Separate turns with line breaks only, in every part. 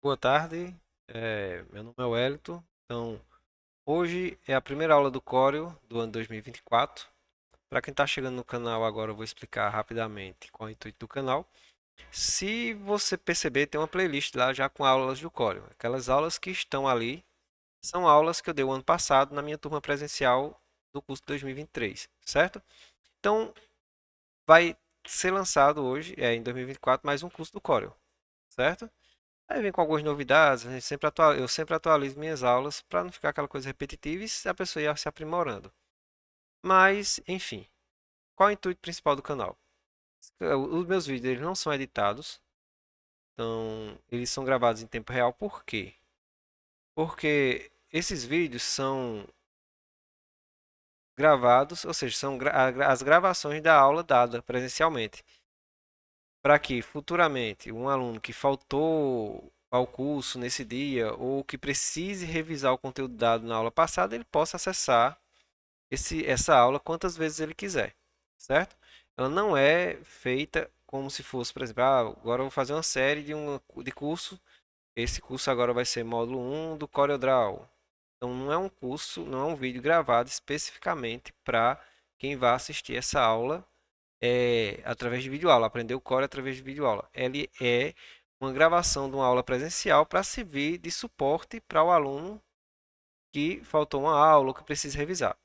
Boa tarde, meu nome é Wellington. Então, hoje é a primeira aula do Corel do ano 2024. Para quem está chegando no canal agora, eu vou explicar rapidamente qual é o intuito do canal. Se você perceber, tem uma playlist lá já com aulas do Corel. Aquelas aulas que estão ali são aulas que eu dei o ano passado na minha turma presencial do curso 2023, certo? Então, vai ser lançado hoje, em 2024, mais um curso do Corel, certo? Aí vem com algumas novidades, eu sempre atualizo minhas aulas para não ficar aquela coisa repetitiva e a pessoa ia se aprimorando. Mas, enfim, qual é o intuito principal do canal? Os meus vídeos eles não são editados, então eles são gravados em tempo real. Por quê? Porque esses vídeos são gravados, ou seja, são as gravações da aula dada presencialmente, para que futuramente um aluno que faltou ao curso nesse dia ou que precise revisar o conteúdo dado na aula passada, ele possa acessar essa aula quantas vezes ele quiser, certo? Ela não é feita como se fosse, por exemplo, agora eu vou fazer uma série de curso, esse curso agora vai ser módulo 1 do CorelDRAW. Então não é um curso, não é um vídeo gravado especificamente para quem vai assistir essa aula através de videoaula, aprender o Core através de videoaula. Ele é uma gravação de uma aula presencial para servir de suporte para o aluno que faltou uma aula ou que precisa revisar.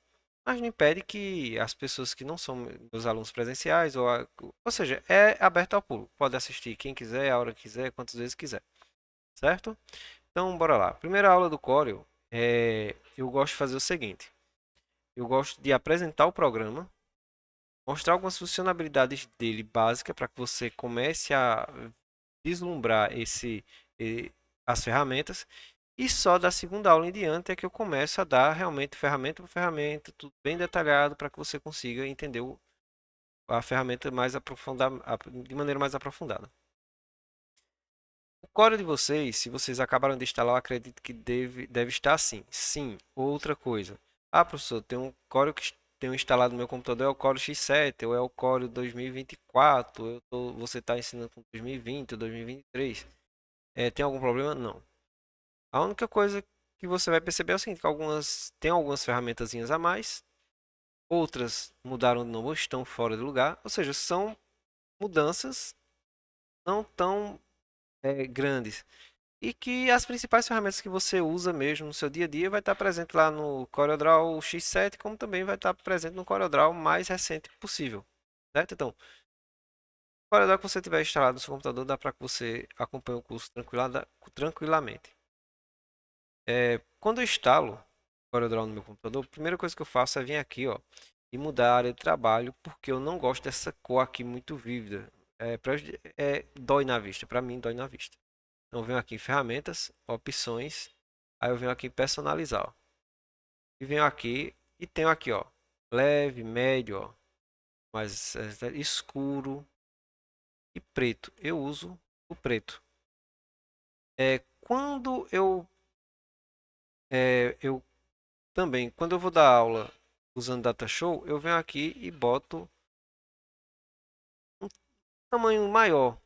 Mas não impede que as pessoas que não são meus alunos presenciais, ou seja, é aberto ao público. Pode assistir quem quiser, a hora que quiser, quantas vezes quiser, certo? Então, bora lá. Primeira aula do Corel, eu gosto de fazer o seguinte. Eu gosto de apresentar o programa, mostrar algumas funcionalidades dele básicas para que você comece a vislumbrar eh, as ferramentas. E só da segunda aula em diante é que eu começo a dar realmente ferramenta por ferramenta, tudo bem detalhado para que você consiga entender a ferramenta mais aprofundada, de maneira mais aprofundada. O código de vocês, se vocês acabaram de instalar, eu acredito que deve estar assim. Sim, outra coisa. Ah, professor, tem um código que tenho instalado no meu computador, é o Core X7, ou é o Core 2024, você está ensinando com 2020 ou 2023. Tem algum problema? Não. A única coisa que você vai perceber é o seguinte, que tem algumas ferramentazinhas a mais, outras mudaram de novo, estão fora de lugar, ou seja, são mudanças não tão grandes. E que as principais ferramentas que você usa mesmo no seu dia a dia vai estar presente lá no CorelDRAW X7, como também vai estar presente no CorelDRAW mais recente possível, certo? Então, o CorelDRAW que você tiver instalado no seu computador, dá para que você acompanhe o curso tranquilamente. Quando eu instalo o CorelDRAW no meu computador, a primeira coisa que eu faço é vir aqui, ó, e mudar a área de trabalho, porque eu não gosto dessa cor aqui muito vívida. Dói na vista, para mim dói na vista. Então eu venho aqui em ferramentas, opções, aí eu venho aqui em personalizar, ó, e venho aqui e tenho aqui, ó, leve, médio, ó, mais escuro e preto. Eu uso o preto. Quando eu também, quando eu vou dar aula usando DataShow, eu venho aqui e boto um tamanho maior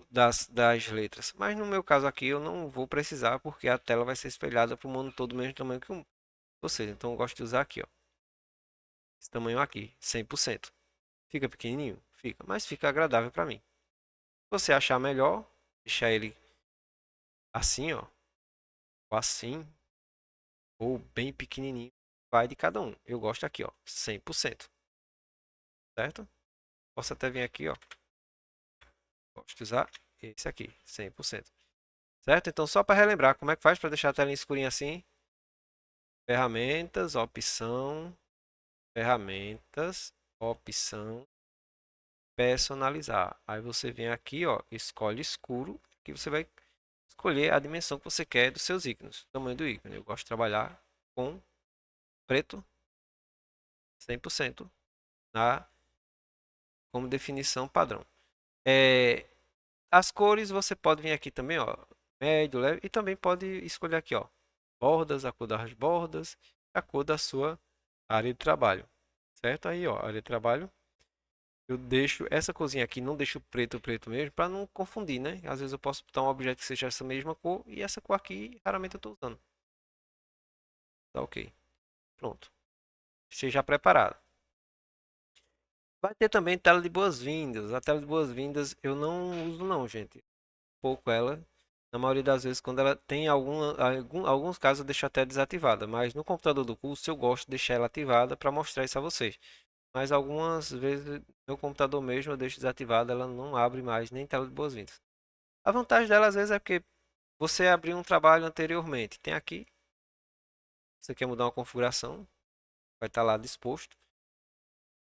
das letras. Mas no meu caso aqui eu não vou precisar porque a tela vai ser espelhada para o mundo todo do mesmo tamanho que vocês. Então eu gosto de usar aqui, ó, esse tamanho aqui, 100%. Fica pequenininho? Fica, mas fica agradável para mim. Se você achar melhor, deixar ele assim, ó, ou assim, ou bem pequenininho, vai de cada um. Eu gosto aqui, ó, 100%, certo? Posso até vir aqui, ó, gosto de usar esse aqui, 100%. Certo? Então, só para relembrar, como é que faz para deixar a tela escurinha assim? Ferramentas, opção, ferramentas, opção, personalizar. Aí você vem aqui, ó, escolhe escuro, que você vai escolher a dimensão que você quer dos seus ícones, o tamanho do ícone. Eu gosto de trabalhar com preto 100% na, como definição padrão. É, as cores você pode vir aqui também, ó, médio, leve, e também pode escolher aqui, ó, bordas, a cor das bordas, a cor da sua área de trabalho, certo? Aí, ó, área de trabalho, Eu deixo essa corzinha aqui, não deixo preto mesmo, para não confundir, né? Às vezes eu posso botar um objeto que seja essa mesma cor e essa cor aqui raramente eu estou usando. Tá ok. Pronto. Esteja preparado. Vai ter também tela de boas-vindas. A tela de boas-vindas eu não uso não, gente. Pouco ela. Na maioria das vezes, quando ela tem alguns casos eu deixo até desativada. Mas no computador do curso eu gosto de deixar ela ativada para mostrar isso a vocês. Mas algumas vezes no computador mesmo eu deixo desativada, ela não abre mais nem tela de boas-vindas. A vantagem dela às vezes é porque você abriu um trabalho anteriormente. Tem aqui, você quer mudar uma configuração, vai estar lá disposto,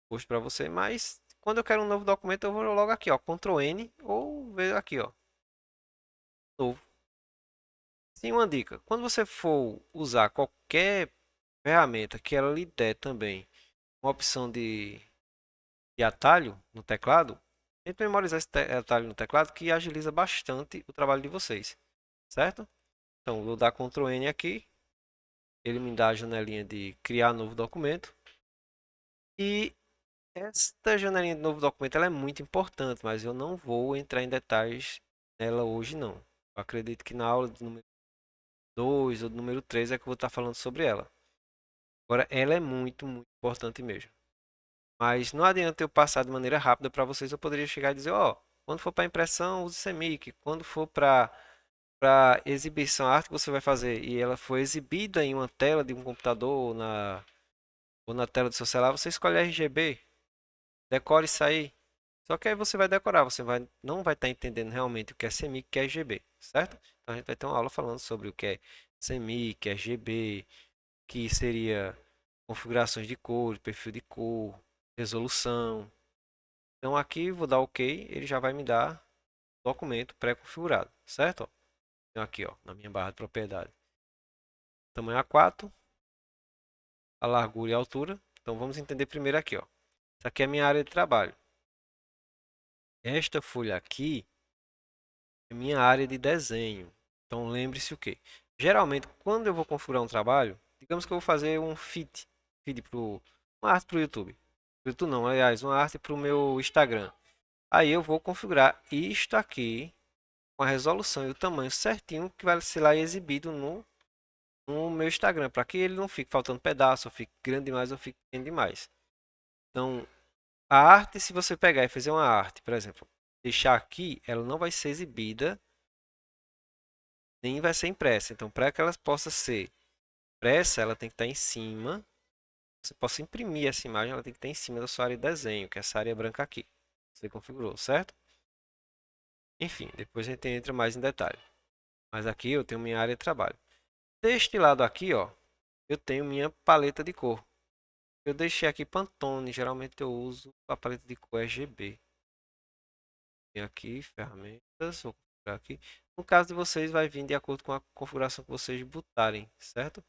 posto para você, mas quando eu quero um novo documento, eu vou logo aqui, ó, Ctrl N ou ver aqui, ó, novo. Sim, uma dica, quando você for usar qualquer ferramenta que ela lhe der também uma opção de atalho no teclado, tente memorizar esse atalho no teclado que agiliza bastante o trabalho de vocês, certo? Então, vou dar Ctrl N aqui, ele me dá a janelinha de criar novo documento. E esta janelinha de novo documento ela é muito importante, mas eu não vou entrar em detalhes nela hoje não. Eu acredito que na aula do número 2 ou do número 3 é que eu vou estar falando sobre ela. Agora, ela é muito importante mesmo. Mas não adianta eu passar de maneira rápida para vocês, eu poderia chegar e dizer, ó, quando for para impressão, use CMYK. Quando for para exibição, a arte que você vai fazer e ela for exibida em uma tela de um computador ou na tela do seu celular, você escolhe RGB, decore isso aí. Só que aí você vai decorar, não vai estar entendendo realmente o que é CMYK e o que é RGB, certo? Então a gente vai ter uma aula falando sobre o que é CMYK, RGB, que seria configurações de cor, perfil de cor, resolução. Então aqui vou dar OK, ele já vai me dar documento pré-configurado, certo? Então aqui, ó, na minha barra de propriedade. Tamanho A4, a largura e a altura. Então vamos entender primeiro aqui, ó. Isso aqui é a minha área de trabalho. Esta folha aqui é minha área de desenho. Então lembre-se o que? Geralmente, quando eu vou configurar um trabalho, digamos que eu vou fazer um feed uma arte para o YouTube. YouTube não, aliás, uma arte para o meu Instagram. Aí eu vou configurar isto aqui com a resolução e o tamanho certinho que vai ser lá exibido no meu Instagram, para que ele não fique faltando pedaço, ou fique grande demais, ou fique pequeno demais. Então, a arte, se você pegar e fazer uma arte, por exemplo, deixar aqui, ela não vai ser exibida nem vai ser impressa. Então, para que ela possa ser impressa, ela tem que estar em cima. Você possa imprimir essa imagem, ela tem que estar em cima da sua área de desenho, que é essa área branca aqui. Você configurou, certo? Enfim, depois a gente entra mais em detalhe. Mas aqui eu tenho minha área de trabalho. Deste lado aqui, ó, eu tenho minha paleta de cor. Eu deixei aqui Pantone, geralmente eu uso a paleta de cor RGB. Tem aqui ferramentas, vou configurar aqui. No caso de vocês, vai vir de acordo com a configuração que vocês botarem, certo?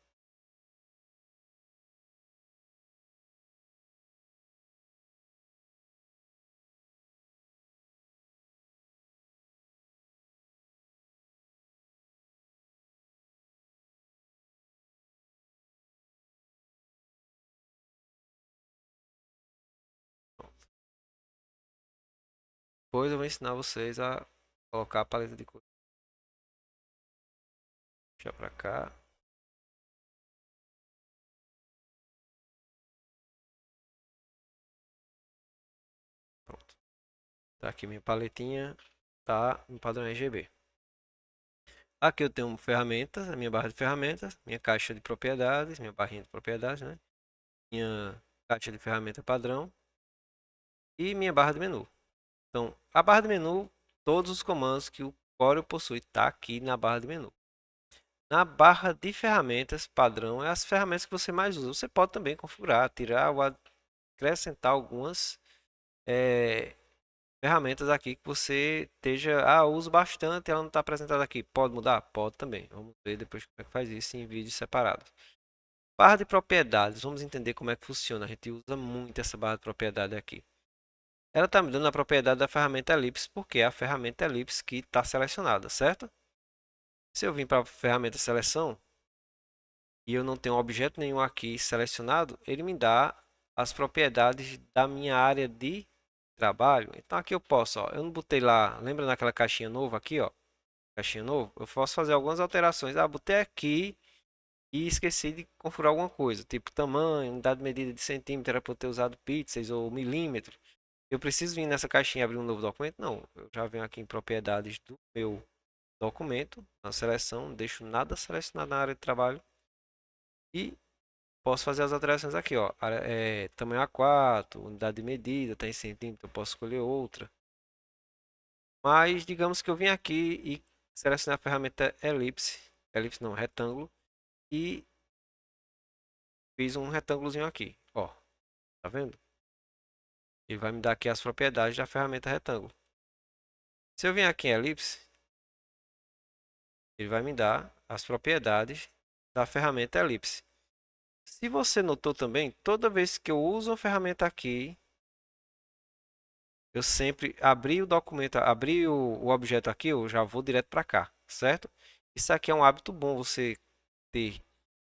Depois eu vou ensinar vocês a colocar a paleta de cor. Puxar para cá. Pronto. Tá aqui minha paletinha. Tá no padrão RGB. Aqui eu tenho ferramentas, a minha barra de ferramentas, minha caixa de propriedades, minha barrinha de propriedades, né? Minha caixa de ferramenta padrão e minha barra de menu. Então, a barra de menu, todos os comandos que o Corel possui está aqui na barra de menu. Na barra de ferramentas padrão é as ferramentas que você mais usa. Você pode também configurar, tirar ou acrescentar algumas ferramentas aqui que você esteja, uso bastante, ela não está apresentada aqui. Pode mudar? Pode também. Vamos ver depois como é que faz isso em vídeos separados. Barra de propriedades, vamos entender como é que funciona. A gente usa muito essa barra de propriedade aqui. Ela está me dando a propriedade da ferramenta Ellipse, porque é a ferramenta Ellipse que está selecionada, certo? Se eu vim para a ferramenta seleção e eu não tenho objeto nenhum aqui selecionado, ele me dá as propriedades da minha área de trabalho, então aqui eu posso, ó, eu não botei lá, lembra naquela caixinha nova aqui, ó, caixinha nova, eu posso fazer algumas alterações. Ah, botei aqui e esqueci de configurar alguma coisa, tipo tamanho, unidade de medida de centímetro, era para eu ter usado pixels ou milímetros. Eu preciso vir nessa caixinha e abrir um novo documento? Não, eu já venho aqui em propriedades do meu documento, na seleção, não deixo nada selecionado na área de trabalho e posso fazer as alterações aqui, ó. Tamanho A4, unidade de medida, tá em centímetro, eu posso escolher outra. Mas digamos que eu vim aqui e selecionei a ferramenta elipse, elipse não, retângulo, e fiz um retângulozinho aqui, ó. Tá vendo? Ele vai me dar aqui as propriedades da ferramenta retângulo. Se eu vim aqui em elipse, ele vai me dar as propriedades da ferramenta elipse. Se você notou também, toda vez que eu uso uma ferramenta aqui, eu sempre abri o documento, abri o objeto aqui, eu já vou direto para cá, certo? Isso aqui é um hábito bom você ter.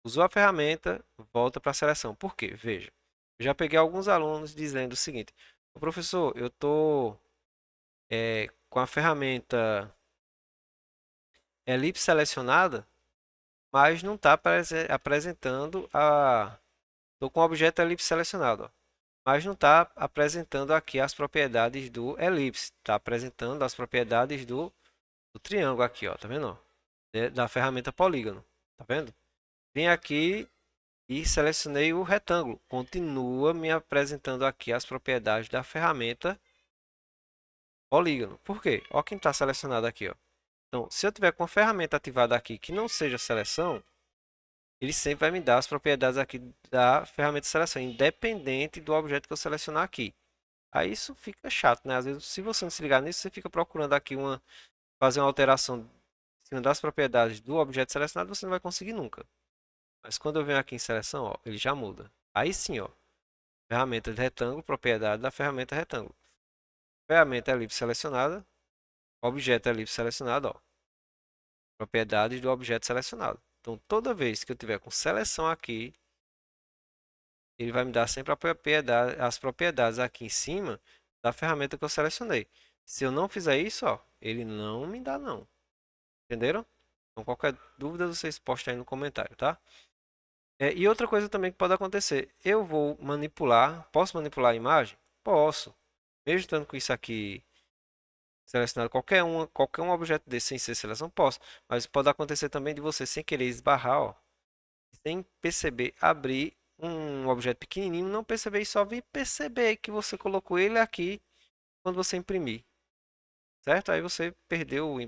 Usou a ferramenta, volta para a seleção. Por quê? Veja, eu já peguei alguns alunos dizendo o seguinte: professor, eu estou com a ferramenta elipse selecionada, mas não está apresentando a. Estou com o objeto elipse selecionado, ó, mas não está apresentando aqui as propriedades do elipse. Está apresentando as propriedades do triângulo aqui, ó, tá vendo? Ó? Da ferramenta polígono, tá vendo? Vim aqui e selecionei o retângulo. Continua me apresentando aqui as propriedades da ferramenta polígono. Por quê? Ó quem está selecionado aqui, ó. Então, se eu tiver com a ferramenta ativada aqui que não seja seleção, ele sempre vai me dar as propriedades aqui da ferramenta de seleção, independente do objeto que eu selecionar aqui. Aí isso fica chato, né? Às vezes, se você não se ligar nisso, você fica procurando aqui fazer uma alteração em cima das propriedades do objeto selecionado, você não vai conseguir nunca. Mas quando eu venho aqui em seleção, ó, ele já muda. Aí sim, ó, ferramenta de retângulo, propriedade da ferramenta retângulo. Ferramenta elipse selecionada, objeto elipse selecionado, ó, propriedades do objeto selecionado. Então, toda vez que eu tiver com seleção aqui, ele vai me dar sempre as propriedades aqui em cima da ferramenta que eu selecionei. Se eu não fizer isso, ó, ele não me dá não. Entenderam? Então, qualquer dúvida, vocês postem aí no comentário, tá? E outra coisa também que pode acontecer, eu vou manipular, posso manipular a imagem? Posso. Mesmo estando com isso aqui selecionado, qualquer um objeto desse sem ser seleção, posso. Mas pode acontecer também de você, sem querer esbarrar, ó, sem perceber, abrir um objeto pequenininho, não perceber e só vir perceber que você colocou ele aqui quando você imprimir, certo? Aí você perdeu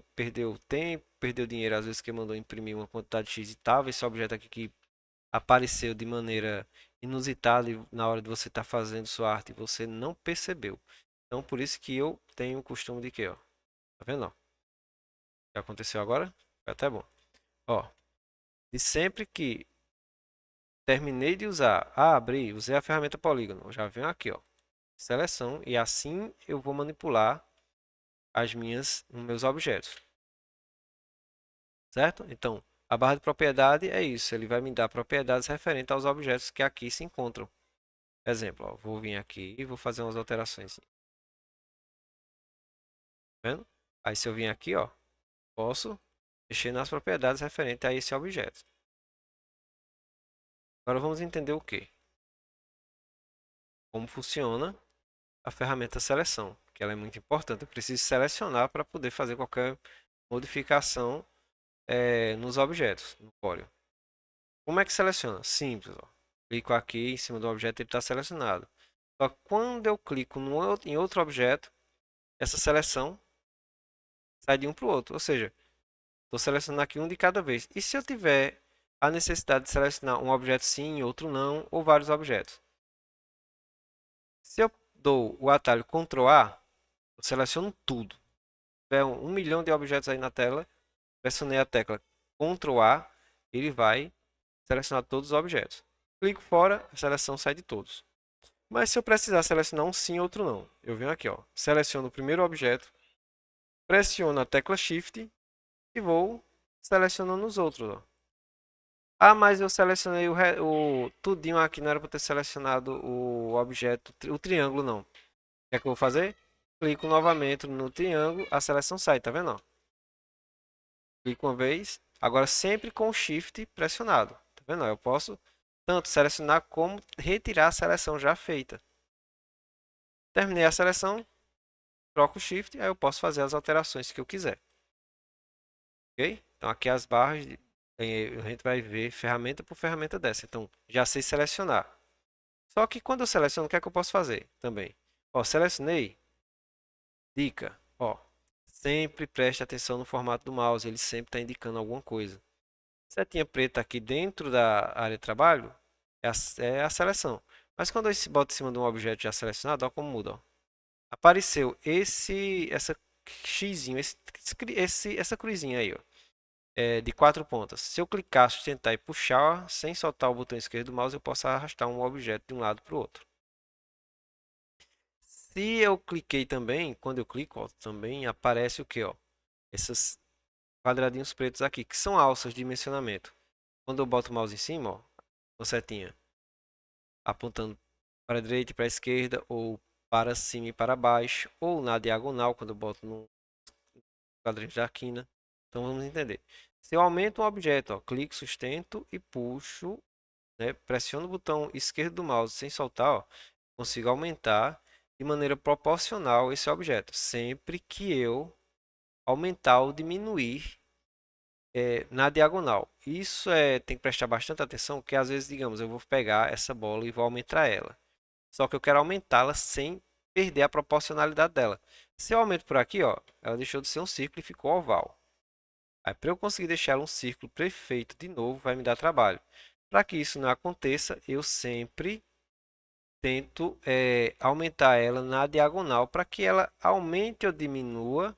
tempo, perdeu dinheiro, às vezes que mandou imprimir uma quantidade X e tal, esse objeto aqui que apareceu de maneira inusitada na hora de você estar fazendo sua arte e você não percebeu. Então, por isso que eu tenho o costume de que, ó, tá vendo, ó? O que aconteceu agora? Foi até bom. Ó, e sempre que terminei de usar, abri, usei a ferramenta polígono, eu já venho aqui, ó, seleção e assim eu vou manipular os meus objetos, certo? Então, a barra de propriedade é isso, ele vai me dar propriedades referentes aos objetos que aqui se encontram. Exemplo, ó, vou vir aqui e vou fazer umas alterações. Tá vendo? Aí se eu vir aqui, ó, posso mexer nas propriedades referentes a esse objeto. Agora vamos entender o que? Como funciona a ferramenta seleção, que ela é muito importante. Eu preciso selecionar para poder fazer qualquer modificação nos objetos, no Corel. Como é que seleciona? Simples, ó. Clico aqui em cima do objeto e ele está selecionado. Só que quando eu clico em outro objeto, essa seleção sai de um para o outro. Ou seja, estou selecionando aqui um de cada vez. E se eu tiver a necessidade de selecionar um objeto sim, outro não, ou vários objetos? Se eu dou o atalho Ctrl A, eu seleciono tudo. Se tiver 1 milhão de objetos aí na tela, pressionei a tecla Ctrl A, ele vai selecionar todos os objetos. Clico fora, a seleção sai de todos. Mas se eu precisar selecionar um sim, outro não, eu venho aqui, ó, seleciono o primeiro objeto, pressiono a tecla Shift e vou selecionando os outros, ó. Ah, mas eu selecionei o tudinho aqui, não era para ter selecionado o objeto, o triângulo não. O que que é que eu vou fazer? Clico novamente no triângulo, a seleção sai, tá vendo? Ó? Clico uma vez, agora sempre com o Shift pressionado, tá vendo? Ó? Eu posso tanto selecionar como retirar a seleção já feita. Terminei a seleção, troco o Shift, aí eu posso fazer as alterações que eu quiser. Ok? Então aqui as barras, a gente vai ver ferramenta por ferramenta dessa. Então já sei selecionar. Só que quando eu seleciono, o que é que eu posso fazer também? Ó, selecionei, dica, ó, sempre preste atenção no formato do mouse, ele sempre está indicando alguma coisa. Setinha preta aqui dentro da área de trabalho é a seleção. Mas quando eu boto em cima de um objeto já selecionado, ó como muda, ó. Apareceu essa xizinho, essa cruzinha aí, ó, de 4 pontas. Se eu clicar, sustentar e puxar, sem soltar o botão esquerdo do mouse, eu posso arrastar um objeto de um lado para o outro. Se eu cliquei também, quando eu clico, ó, também aparece o que, ó? Esses quadradinhos pretos aqui, que são alças de dimensionamento. Quando eu boto o mouse em cima, ó, uma setinha apontando para a direita e para a esquerda, ou para cima e para baixo, ou na diagonal, quando eu boto no quadrante da quina. Então vamos entender. Se eu aumento um objeto, ó, clico, sustento e puxo, né, pressiono o botão esquerdo do mouse sem soltar, ó, consigo aumentar de maneira proporcional esse objeto, sempre que eu aumentar ou diminuir na diagonal. Isso tem que prestar bastante atenção, porque às vezes, digamos, eu vou pegar essa bola e vou aumentar ela. Só que eu quero aumentá-la sem perder a proporcionalidade dela. Se eu aumento por aqui, ó, ela deixou de ser um círculo e ficou oval. Aí, para eu conseguir deixar ela um círculo perfeito de novo, vai me dar trabalho. Para que isso não aconteça, eu sempre tento aumentar ela na diagonal para que ela aumente ou diminua,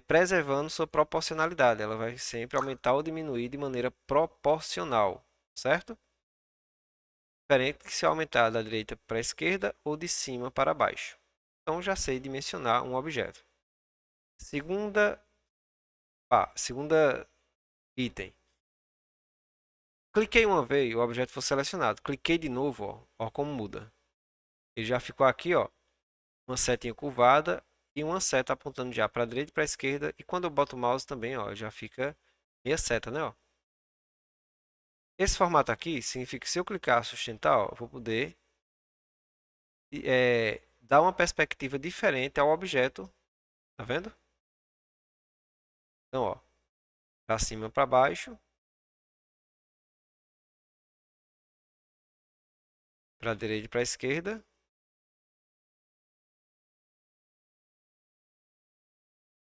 preservando sua proporcionalidade. Ela vai sempre aumentar ou diminuir de maneira proporcional, certo? Diferente que se aumentar da direita para a esquerda ou de cima para baixo. Então já sei dimensionar um objeto. Segunda item. Cliquei uma vez, o objeto foi selecionado. Cliquei de novo, ó como muda. Ele já ficou aqui, ó, uma setinha curvada e uma seta apontando já para a direita e para a esquerda. E quando eu boto o mouse também, ó, já fica meia seta, né? Ó. Esse formato aqui significa que se eu clicar sustentar, ó, eu vou poder dar uma perspectiva diferente ao objeto. Tá vendo? Então, ó, para cima para baixo, para a direita e para a esquerda.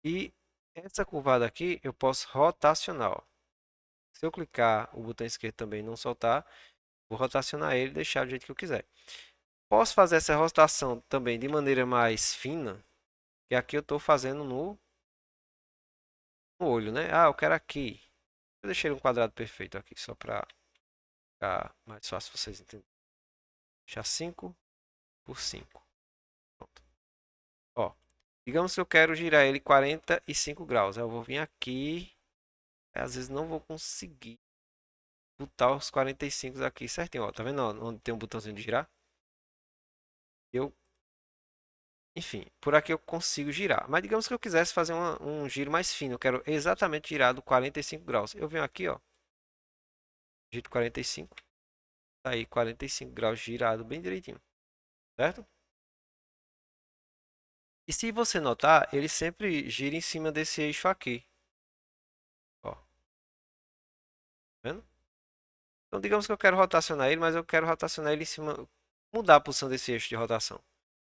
E essa curvada aqui eu posso rotacionar, ó. Se eu clicar o botão esquerdo também e não soltar, vou rotacionar ele e deixar do jeito que eu quiser. Posso fazer essa rotação também de maneira mais fina, que aqui eu estou fazendo no olho, né? Ah, eu quero aqui. Eu deixei um quadrado perfeito aqui, só para ficar mais fácil vocês entenderem. Deixar 5 por 5. Pronto. Ó, digamos que eu quero girar ele 45 graus. Eu vou vir aqui. Às vezes não vou conseguir botar os 45 aqui certinho. Ó, tá vendo onde tem um botãozinho de girar? Eu Enfim, por aqui eu consigo girar. Mas digamos que eu quisesse fazer um giro mais fino. Eu quero exatamente girar do 45 graus. Eu venho aqui, ó. Giro 45. Tá aí 45 graus girado bem direitinho. Certo? E se você notar, ele sempre gira em cima desse eixo aqui. Ó. Tá vendo? Então digamos que eu quero rotacionar ele, mas eu quero rotacionar ele em cima. Mudar a posição desse eixo de rotação.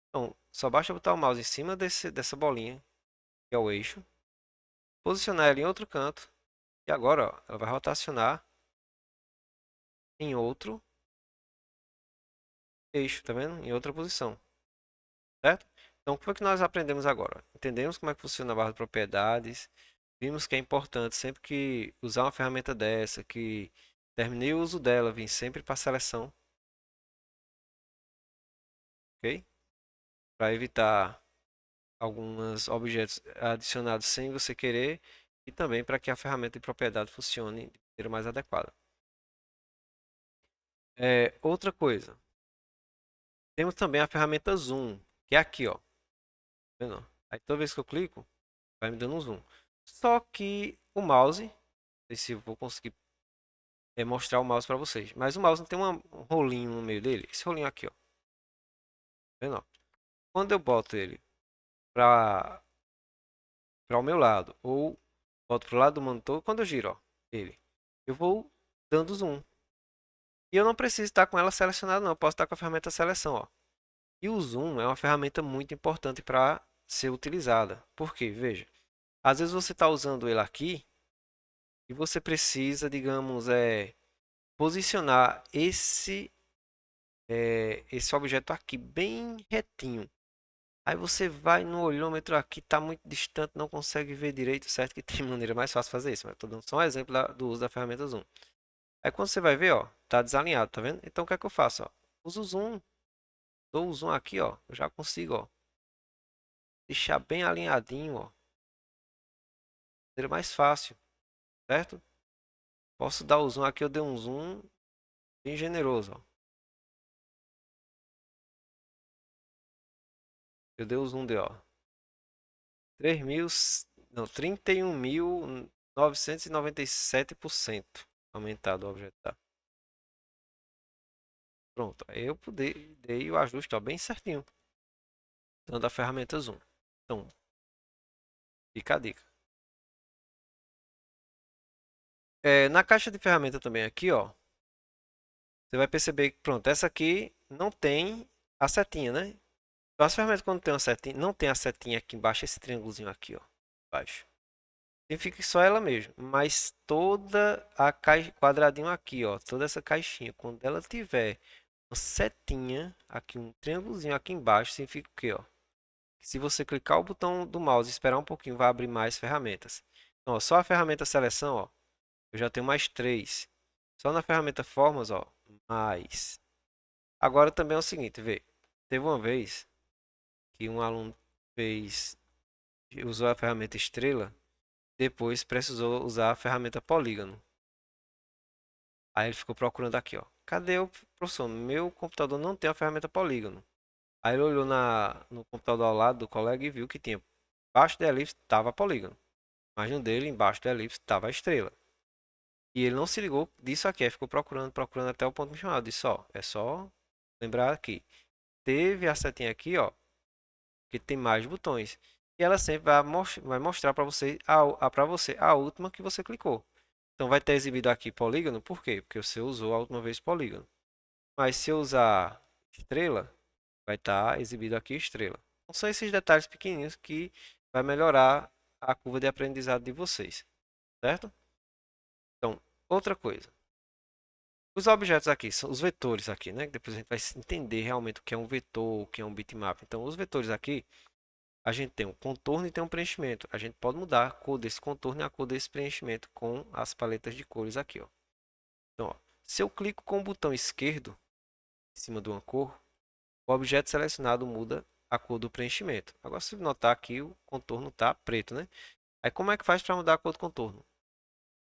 Então, só basta botar o mouse em cima dessa bolinha, que é o eixo. Posicionar ela em outro canto. E agora, ó, ela vai rotacionar em outro eixo, tá vendo? Em outra posição, certo? Então, o que foi que nós aprendemos agora? Entendemos como é que funciona a barra de propriedades, vimos que é importante sempre que usar uma ferramenta dessa, que terminei o uso dela, vim sempre para a seleção, ok? Para evitar alguns objetos adicionados sem você querer e também para que a ferramenta de propriedade funcione de maneira mais adequada. Outra coisa, temos também a ferramenta Zoom, que é aqui, ó. Tá vendo? Aí toda vez que eu clico, vai me dando um zoom. Só que o mouse, não sei se eu vou conseguir mostrar o mouse para vocês, mas o mouse não tem um rolinho no meio dele. Esse rolinho aqui, ó. Tá vendo? Ó? Quando eu boto ele para o meu lado ou boto para o lado do monitor, quando eu giro, ó, ele, eu vou dando zoom. E eu não preciso estar com ela selecionada, não. Eu posso estar com a ferramenta seleção, ó. E o zoom é uma ferramenta muito importante para ser utilizada. Por quê? Veja, às vezes você está usando ele aqui e você precisa, digamos, posicionar esse objeto aqui bem retinho. Aí você vai no olhômetro aqui, está muito distante, não consegue ver direito, certo? Que tem maneira mais fácil de fazer isso, mas estou dando só um exemplo do uso da ferramenta zoom. Aí quando você vai ver, ó, tá desalinhado, tá vendo? Então o que é que eu faço, ó? Uso o zoom, dou o zoom aqui, ó, eu já consigo, ó, deixar bem alinhadinho, ó, maneira mais fácil, certo? Posso dar o zoom aqui, eu dei um zoom bem generoso, ó. Eu dei o zoom de, ó, 3.000, não, 31.997% aumentado o objeto, tá? Pronto, aí eu dei o ajuste, ó, bem certinho, usando a ferramenta zoom. Então, fica a dica. Na caixa de ferramenta também aqui, ó, você vai perceber que, pronto, essa aqui não tem a setinha, né? Então, as ferramentas quando tem uma setinha, não tem a setinha aqui embaixo, esse triângulozinho aqui, ó, embaixo. Significa que só ela mesmo, mas toda a caixa, quadradinho aqui, ó, toda essa caixinha, quando ela tiver uma setinha aqui, um triângulozinho aqui embaixo, significa o quê, ó? Que se você clicar o botão do mouse e esperar um pouquinho, vai abrir mais ferramentas. Então, ó, só a ferramenta seleção, ó, eu já tenho mais três. Só na ferramenta formas, ó, mais. Agora também é o seguinte, vê. Teve uma vez que um aluno usou a ferramenta estrela, depois precisou usar a ferramenta polígono. Aí ele ficou procurando aqui, ó. Cadê o professor? Meu computador não tem a ferramenta polígono. Aí ele olhou no computador ao lado do colega e viu que tinha. Embaixo da elipse estava polígono. Mas no dele, embaixo da elipse, estava a estrela. E ele não se ligou disso aqui. Aí ficou procurando, procurando até o ponto me chamar. Eu disse, ó, é só lembrar aqui. Teve a setinha aqui, ó, que tem mais botões. E ela sempre vai mostrar para você a última que você clicou. Então vai ter exibido aqui polígono, por quê? Porque você usou a última vez polígono. Mas se eu usar estrela, vai estar exibido aqui estrela. Então são esses detalhes pequenininhos que vai melhorar a curva de aprendizado de vocês, certo? Então, outra coisa. Os objetos aqui, são os vetores aqui, né? Depois a gente vai entender realmente o que é um vetor, o que é um bitmap. Então, os vetores aqui, a gente tem um contorno e tem um preenchimento. A gente pode mudar a cor desse contorno e a cor desse preenchimento com as paletas de cores aqui, ó. Então, ó, se eu clico com o botão esquerdo em cima de uma cor, o objeto selecionado muda a cor do preenchimento. Agora, se notar aqui, o contorno está preto, né? Aí, como é que faz para mudar a cor do contorno?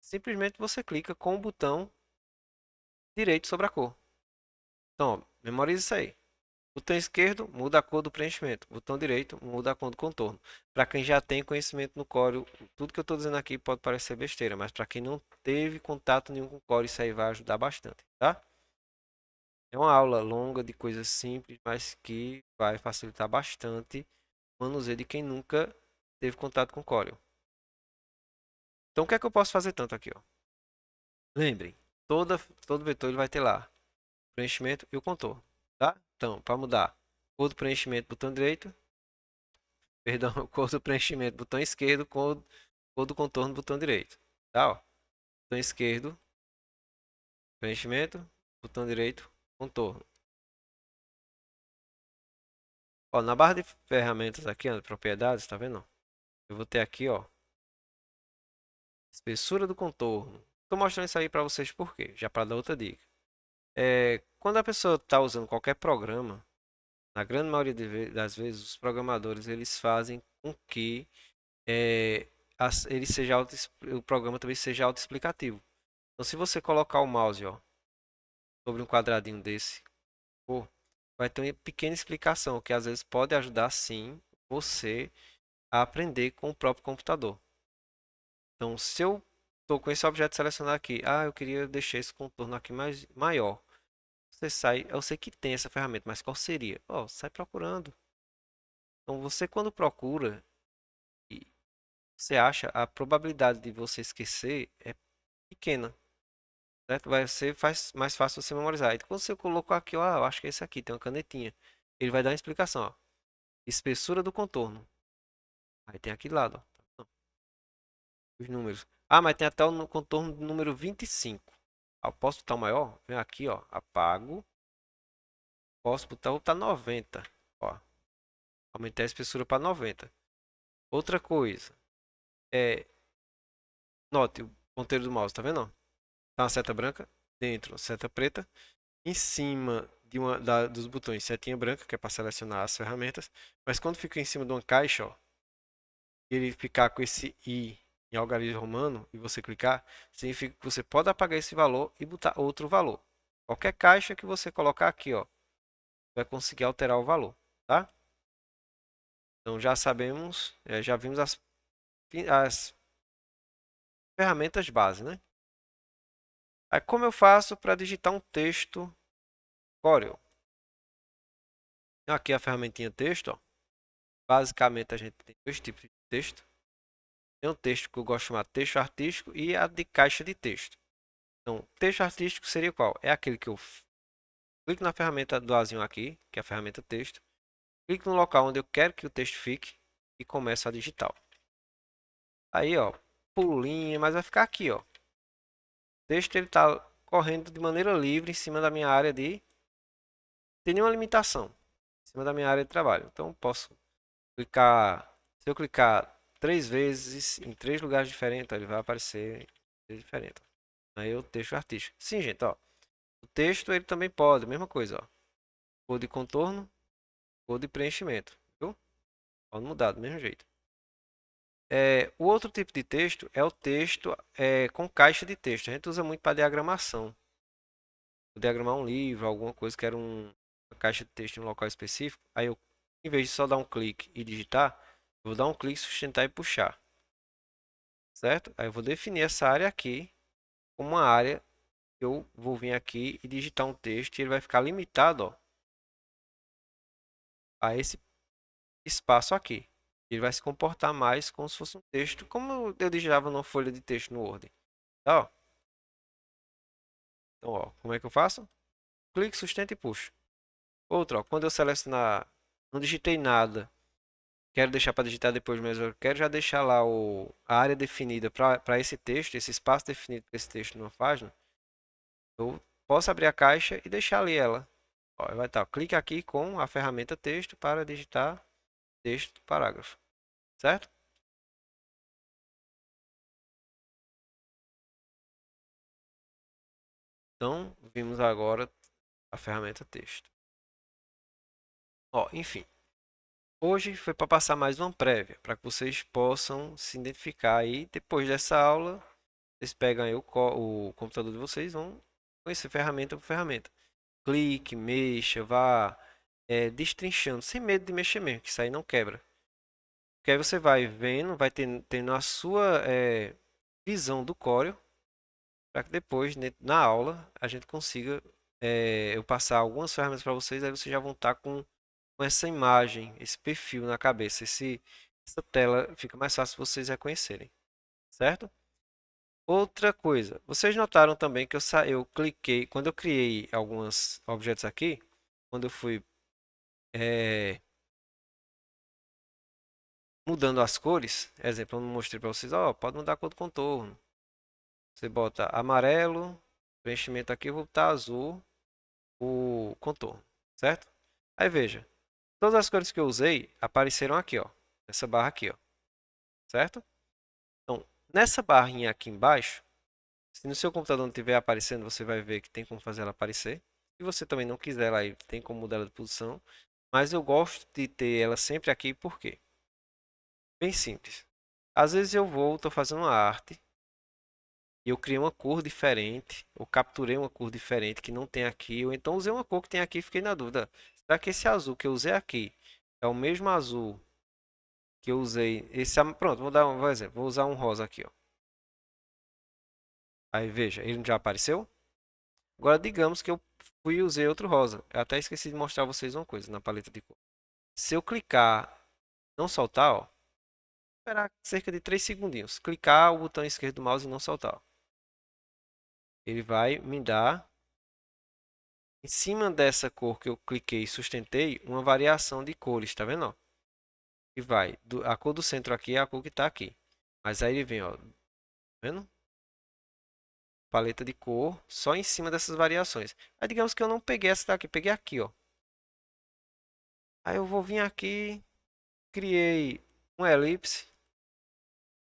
Simplesmente você clica com o botão direito sobre a cor. Então, ó, memorize isso aí. Botão esquerdo, muda a cor do preenchimento. Botão direito, muda a cor do contorno. Para quem já tem conhecimento no Corel, tudo que eu estou dizendo aqui pode parecer besteira, mas para quem não teve contato nenhum com o Corel, isso aí vai ajudar bastante, tá? É uma aula longa de coisas simples, mas que vai facilitar bastante o manuseio de quem nunca teve contato com Corel. Então, o que é que eu posso fazer tanto aqui, ó? Lembrem, todo vetor ele vai ter lá o preenchimento e o contorno, tá? Então, para mudar cor do preenchimento, botão direito, perdão, cor do preenchimento, botão esquerdo, cor do contorno, botão direito, tá? Ó, botão esquerdo, preenchimento, botão direito, contorno. Ó, na barra de ferramentas aqui, ó, de propriedades, tá vendo? Eu vou ter aqui, ó, espessura do contorno. Estou mostrando isso aí para vocês por quê? Já para dar outra dica. Quando a pessoa está usando qualquer programa, na grande maioria das vezes, os programadores eles fazem com que ele seja o programa também seja autoexplicativo. Então, se você colocar o mouse, ó, sobre um quadradinho desse, vai ter uma pequena explicação que às vezes pode ajudar sim você a aprender com o próprio computador. Então, se eu estou com esse objeto selecionado aqui, eu queria deixar esse contorno aqui mais maior. Você sai, eu sei que tem essa ferramenta, mas qual seria? Ó, sai procurando. Então, você quando procura e você acha, a probabilidade de você esquecer é pequena, certo? Vai ser mais fácil você memorizar. Então, quando você colocou aqui, ó, eu acho que é esse aqui, tem uma canetinha. Ele vai dar uma explicação, ó. Espessura do contorno. Aí tem aqui do lado, ó, os números. Mas tem até o contorno do número 25. Eu posso botar o maior? Vem aqui, ó, apago. Posso botar 90. Ó, aumentei a espessura para 90. Outra coisa, é, note o ponteiro do mouse, tá vendo? Tá uma seta branca, dentro, seta preta. Em cima dos botões, setinha branca, que é para selecionar as ferramentas. Mas quando fica em cima de uma caixa, ó, e ele ficar com esse i em algarismo romano e você clicar, significa que você pode apagar esse valor e botar outro valor. Qualquer caixa que você colocar aqui, ó, vai conseguir alterar o valor, tá? Então já sabemos, já vimos as ferramentas base, né? Aí como eu faço para digitar um texto Corel? Aqui a ferramentinha texto, ó. Basicamente a gente tem dois tipos de texto. Tem um texto que eu gosto de chamar de texto artístico e a de caixa de texto. Então, texto artístico seria qual? É aquele que eu clico na ferramenta do azinho aqui, que é a ferramenta texto. Clico no local onde eu quero que o texto fique e começo a digitar. Aí, ó, pulo linha, mas vai ficar aqui, ó. O texto ele está correndo de maneira livre em cima da minha área de... Tem nenhuma limitação em cima da minha área de trabalho. Então, posso clicar... Se eu clicar 3 vezes em 3 lugares diferentes, ele vai aparecer diferente. Aí o texto artístico. Sim, gente, ó. O texto ele também pode, mesma coisa, ó. Cor de contorno, cor de preenchimento, viu? Pode mudar do mesmo jeito. O outro tipo de texto é o texto com caixa de texto. A gente usa muito para diagramação. Vou diagramar um livro, alguma coisa que era uma caixa de texto em um local específico. Aí eu, em vez de só dar um clique e digitar, eu vou dar um clique, sustentar e puxar. Certo? Aí eu vou definir essa área aqui como uma área que eu vou vir aqui e digitar um texto e ele vai ficar limitado, ó, a esse espaço aqui. Ele vai se comportar mais como se fosse um texto, como eu digitava numa folha de texto no Word. Tá, ó. Então, ó, como é que eu faço? Clique, sustenta e puxo. Outro, ó, quando eu selecionar, não digitei nada, quero deixar para digitar depois, mas eu quero já deixar lá a área definida para esse texto, esse espaço definido para esse texto numa página. Eu posso abrir a caixa e deixar ali ela. Ó, vai estar, clique aqui com a ferramenta texto para digitar texto do parágrafo, certo? Então, vimos agora a ferramenta texto. Ó, enfim, hoje foi para passar mais uma prévia, para que vocês possam se identificar aí. Depois dessa aula, vocês pegam aí o computador de vocês, vão conhecer ferramenta por ferramenta. Clique, mexa, vá destrinchando, sem medo de mexer mesmo, que isso aí não quebra. Porque aí você vai vendo, vai tendo a sua visão do Corel, para que depois, na aula, a gente consiga eu passar algumas ferramentas para vocês, aí vocês já vão estar com essa imagem, esse perfil na cabeça, essa tela fica mais fácil vocês reconhecerem, certo? Outra coisa, vocês notaram também que eu cliquei, quando eu criei alguns objetos aqui, quando eu fui mudando as cores, exemplo, eu mostrei para vocês, ó, pode mudar a cor do contorno. Você bota amarelo, preenchimento aqui, eu vou botar azul, o contorno, certo? Aí veja, todas as cores que eu usei apareceram aqui, ó, nessa barra aqui, ó, certo? Então, nessa barrinha aqui embaixo, se no seu computador não estiver aparecendo, você vai ver que tem como fazer ela aparecer. Se você também não quiser ela aí, tem como mudar ela de posição. Mas eu gosto de ter ela sempre aqui, por quê? Bem simples. Às vezes eu vou, estou fazendo uma arte, e eu criei uma cor diferente, ou capturei uma cor diferente que não tem aqui, ou então usei uma cor que tem aqui e fiquei na dúvida. Será que esse azul que eu usei aqui é o mesmo azul que eu usei? Pronto, vou dar um exemplo. Vou usar um rosa aqui, ó. Aí veja, ele já apareceu. Agora digamos que eu fui e usei outro rosa. Eu até esqueci de mostrar a vocês uma coisa na paleta de cor. Se eu clicar, não soltar, ó, esperar cerca de 3 segundinhos. Clicar o botão esquerdo do mouse e não soltar, ó. Ele vai me dar, em cima dessa cor que eu cliquei e sustentei, uma variação de cores, tá vendo, ó? E vai, a cor do centro aqui é a cor que está aqui. Mas aí ele vem, ó, tá vendo? Paleta de cor, só em cima dessas variações. Aí digamos que eu não peguei essa daqui, peguei aqui, ó. Aí eu vou vir aqui, criei um elipse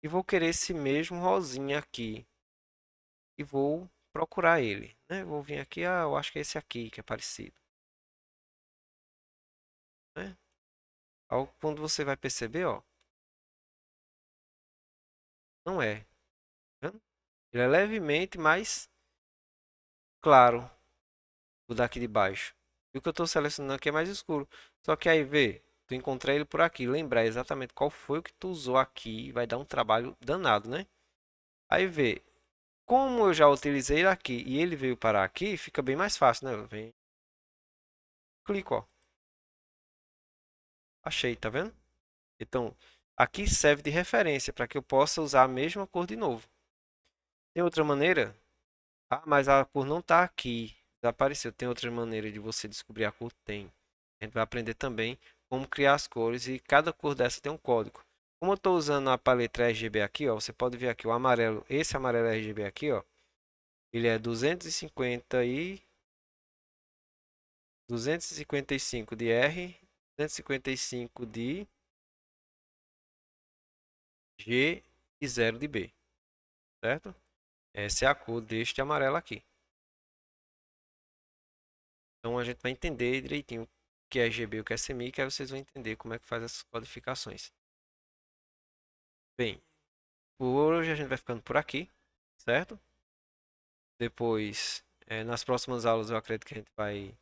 e vou querer esse mesmo rosinha aqui. E vou procurar ele, né? Vou vir aqui, eu acho que é esse aqui que é parecido, né? Quando você vai perceber, ó, não é, tá vendo? Ele é levemente mais claro o daqui de baixo. E o que eu estou selecionando aqui é mais escuro. Só que aí vê, tu encontrei ele por aqui. Lembrar exatamente qual foi o que tu usou aqui vai dar um trabalho danado, né? Aí vê, como eu já utilizei ele aqui e ele veio parar aqui, fica bem mais fácil, né? Vem, clico, ó. Achei, tá vendo? Então, aqui serve de referência para que eu possa usar a mesma cor de novo. Tem outra maneira? Ah, mas a cor não está aqui. Desapareceu. Tem outra maneira de você descobrir a cor? Tem. A gente vai aprender também como criar as cores e cada cor dessa tem um código. Como eu estou usando a paleta RGB aqui, ó, você pode ver aqui o amarelo. Esse amarelo RGB aqui, ó, ele é 255 de R, 255 de G e 0 de B, certo? Essa é a cor deste amarelo aqui. Então a gente vai entender direitinho o que é RGB e o que é CMYK, aí vocês vão entender como é que faz essas codificações. Bem, por hoje a gente vai ficando por aqui, certo? Depois, nas próximas aulas eu acredito que a gente vai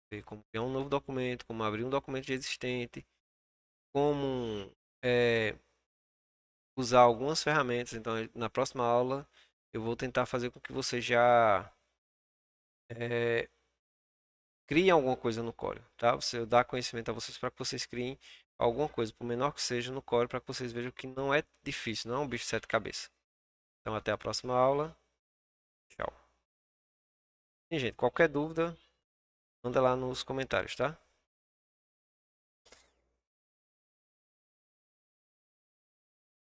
ver como criar um novo documento, como abrir um documento já existente, como é, usar algumas ferramentas. Então, na próxima aula eu vou tentar fazer com que você já é, criem alguma coisa no Core, tá? Você dá conhecimento a vocês para que vocês criem alguma coisa, por menor que seja, no Core, para que vocês vejam que não é difícil, não é um bicho de sete cabeças. Então, até a próxima aula. Tchau. E, gente, qualquer dúvida, manda lá nos comentários, tá?